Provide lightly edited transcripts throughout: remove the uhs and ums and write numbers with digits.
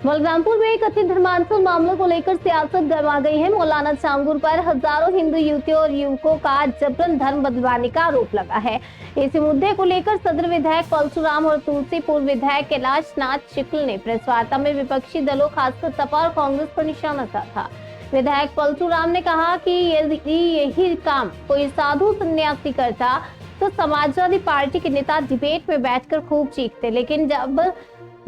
बलरामपुर में कथित धर्मांतरण मामलों को लेकर सियासत गर्मा गई है। मौलाना छांगुर पर हजारों हिंदू युवतियों और युवकों का जबरन धर्म बदलवाने का आरोप लगा है। इसी मुद्दे को लेकर सदर विधायक परशुराम और तुलसीपुर विधायक कैलाश नाथ शुक्ल ने प्रेस वार्ता में विपक्षी दलों खासकर सपा और कांग्रेस पर निशाना साधा। विधायक परशुराम ने कहा कि यदि यही काम कोई साधु सन्यासी करता तो समाजवादी पार्टी के नेता डिबेट में बैठकर खूब चीखते, लेकिन जब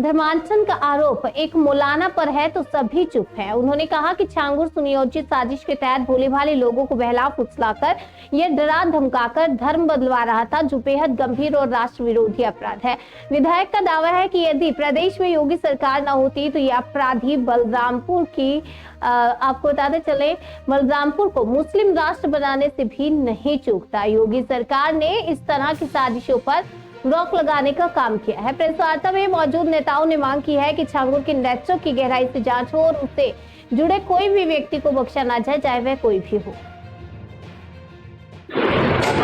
धर्मांतरण का आरोप एक मौलाना पर है तो सभी चुप हैं। उन्होंने कहा कि छांगुर सुनियोजित साजिश के तहत भोले भाले लोगों को बहला फुसलाकर यह डरा धमकाकर धर्म बदलवा रहा था, जो बेहद गंभीर और राष्ट्र विरोधी अपराध है। विधायक का दावा है कि यदि प्रदेश में योगी सरकार न होती तो यह अपराधी बलरामपुर की आपको बताते चले बलरामपुर को मुस्लिम राष्ट्र बनाने से भी नहीं चूकता। योगी सरकार ने इस तरह की साजिशों पर रोक लगाने का काम किया है। प्रेस वार्ता में मौजूद नेताओं ने मांग की है कि छांगुर के नेतृत्व की गहराई से जांच हो और उससे जुड़े कोई भी व्यक्ति को बख्शा ना जाए, चाहे वह कोई भी हो।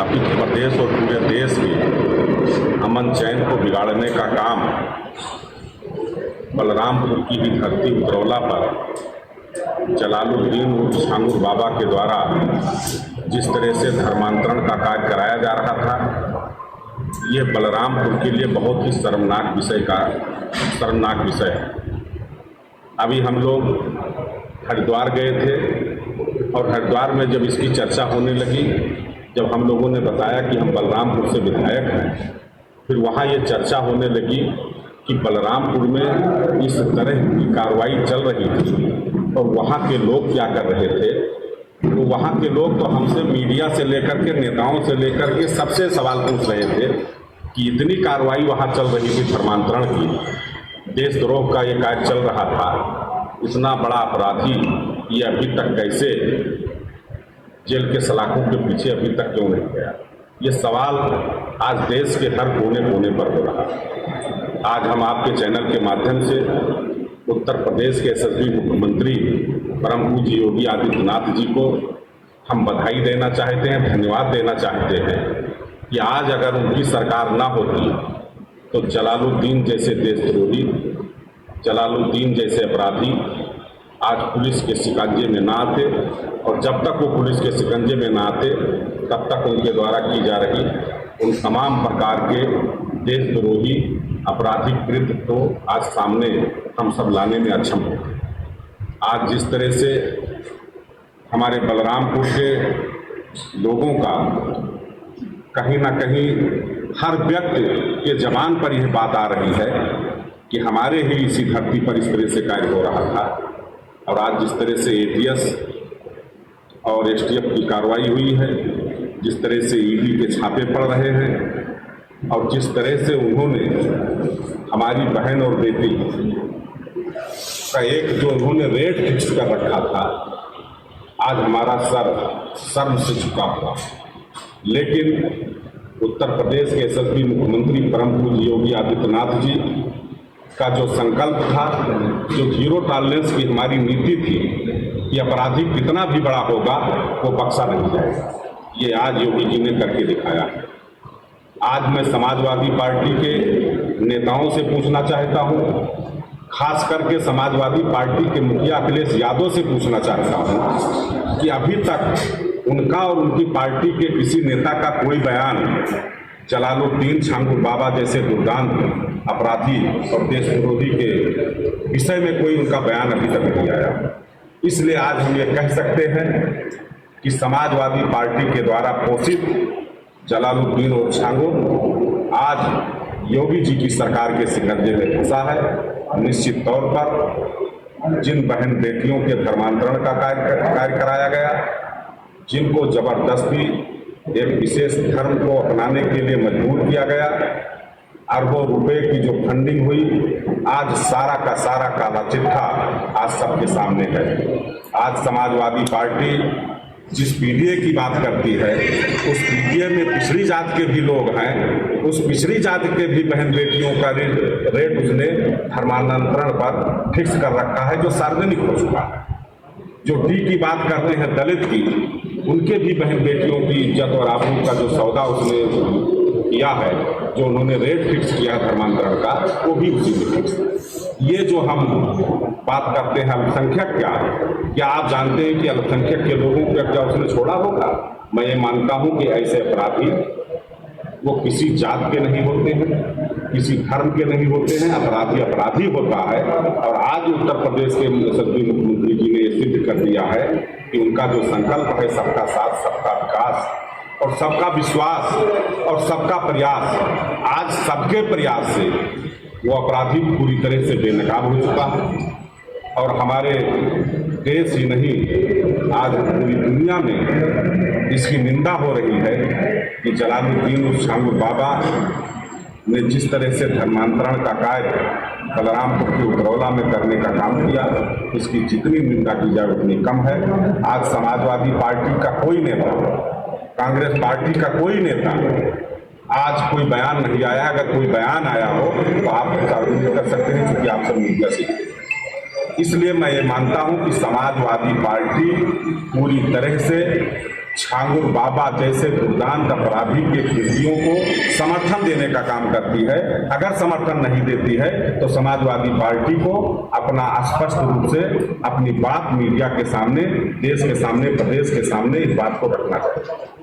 अभी प्रदेश और पूरे देश के अमन चैन को बिगाड़ने का काम बलरामपुर की ही धरती उतरौला पर जलालुद्दीन उर्फ छांगुर बाबा के द्वारा जिस तरह से धर्मांतरण का कार्य कराया जा रहा था, ये बलरामपुर के लिए बहुत ही शर्मनाक विषय है। अभी हम लोग हरिद्वार गए थे और हरिद्वार में जब इसकी चर्चा होने लगी, जब हम लोगों ने बताया कि हम बलरामपुर से विधायक हैं, फिर वहाँ ये चर्चा होने लगी कि बलरामपुर में इस तरह की कार्रवाई चल रही थी और वहाँ के लोग क्या कर रहे थे। तो वहाँ के लोग तो हमसे मीडिया से लेकर के नेताओं से लेकर के सबसे सवाल पूछ रहे थे कि इतनी कार्रवाई वहाँ चल रही थी धर्मांतरण की, देशद्रोह का ये कार्य चल रहा था, इतना बड़ा अपराधी ये अभी तक कैसे जेल के सलाखों के पीछे अभी तक क्यों नहीं गया। ये सवाल आज देश के हर कोने कोने पर हो रहा है। आज हम आपके चैनल के माध्यम से उत्तर प्रदेश के यशस्वी मुख्यमंत्री परम पूज्य योगी आदित्यनाथ जी को हम बधाई देना चाहते हैं, धन्यवाद देना चाहते हैं कि आज अगर उनकी सरकार ना होती तो जलालुद्दीन जैसे देशद्रोही, जलालुद्दीन जैसे अपराधी आज पुलिस के शिकंजे में ना आते, और जब तक वो पुलिस के शिकंजे में ना आते तब तक उनके द्वारा की जा रही उन तमाम प्रकार के देशद्रोही आपराधिक कृत्य को आज सामने हम सब लाने में अक्षम हो। आज जिस तरह से हमारे बलरामपुर के लोगों का कहीं ना कहीं हर व्यक्ति के जबान पर यह बात आ रही है कि हमारे ही इसी धरती पर इस तरह से कार्य हो रहा था, और आज जिस तरह से एटीएस और एसटीएफ की कार्रवाई हुई है, जिस तरह से ईडी के छापे पड़ रहे हैं, और जिस तरह से उन्होंने हमारी बहन और बेटी का एक जो उन्होंने रेट फिक्स कर रखा था, आज हमारा सर शर्म से झुका हुआ। लेकिन उत्तर प्रदेश के यशस्वी मुख्यमंत्री परम पूज्य योगी आदित्यनाथ जी का जो संकल्प था, जो जीरो टॉलरेंस की हमारी नीति थी कि अपराधी कितना भी बड़ा होगा वो बख्शा नहीं जाएगा, ये आज योगी जी ने करके दिखाया है। आज मैं समाजवादी पार्टी के नेताओं से पूछना चाहता हूँ, खास करके समाजवादी पार्टी के मुखिया अखिलेश यादव से पूछना चाहता हूँ कि अभी तक उनका और उनकी पार्टी के किसी नेता का कोई बयान जलालुद्दीन छांगुर बाबा जैसे दुर्दांत अपराधी और देशद्रोही के विषय में कोई उनका बयान अभी तक नहीं आया। इसलिए आज हम ये कह सकते हैं कि समाजवादी पार्टी के द्वारा पोषित जलालुद्दीन और छांगुर आज योगी जी की सरकार के शिकंजे में फंसा है। निश्चित तौर पर जिन बहन बेटियों के धर्मांतरण का कार्य कराया गया, जिनको जबरदस्ती एक विशेष धर्म को अपनाने के लिए मजबूर किया गया, अरबों रुपए की जो फंडिंग हुई, आज सारा का सारा काला चिट्ठा आज सबके सामने है। आज समाजवादी पार्टी जिस पीडीए की बात करती है, उस पीडीए में पिछड़ी जात के भी लोग हैं, उस पिछड़ी जात के भी बहन बेटियों का रेट उसने धर्मांतरण पर फिक्स कर रखा है, जो सार्वजनिक हो चुका है। जो डी की बात करते हैं दलित की, उनके भी बहन बेटियों की इज्जत और आबरू का जो सौदा उसने किया है, जो उन्होंने रेट फिक्स किया धर्मांतरण का, वो भी उसी में फिक्स है। ये जो हम बात करते हैं अल्पसंख्यक क्या आप जानते हैं कि अल्पसंख्यक के लोगों को क्या उसने छोड़ा होगा? मैं ये मानता हूं कि ऐसे अपराधी वो किसी जात के नहीं होते हैं, किसी धर्म के नहीं होते हैं। अपराधी अपराधी होता है। और आज उत्तर प्रदेश के यशस्वी मुख्यमंत्री जी ने ये सिद्ध कर दिया है कि उनका जो संकल्प है सबका साथ, सबका विकास और सबका विश्वास और सबका प्रयास, आज सबके प्रयास से वो अपराधी पूरी तरह से बेनकाब हो चुका है। और हमारे देश ही नहीं, आज पूरी दुनिया में इसकी निंदा हो रही है कि जलालुद्दीन शांगुर बाबा ने जिस तरह से धर्मांतरण का कार्य बलरामपुर के उतरौला में करने का काम किया, इसकी जितनी निंदा की जाए उतनी कम है। आज समाजवादी पार्टी का कोई नेता, कांग्रेस पार्टी का कोई नेता आज कोई बयान नहीं आया। अगर कोई बयान आया हो तो आप सार्वजनिक कर सकते हैं, क्योंकि आप सब मीडिया से। इसलिए मैं ये मानता हूं कि समाजवादी पार्टी पूरी तरह से छांगुर बाबा जैसे दुर्दांत अपराधी के कृतियों को समर्थन देने का काम करती है। अगर समर्थन नहीं देती है तो समाजवादी पार्टी को अपना स्पष्ट रूप से अपनी बात मीडिया के सामने, देश के सामने, प्रदेश के सामने इस बात को रखना चाहिए।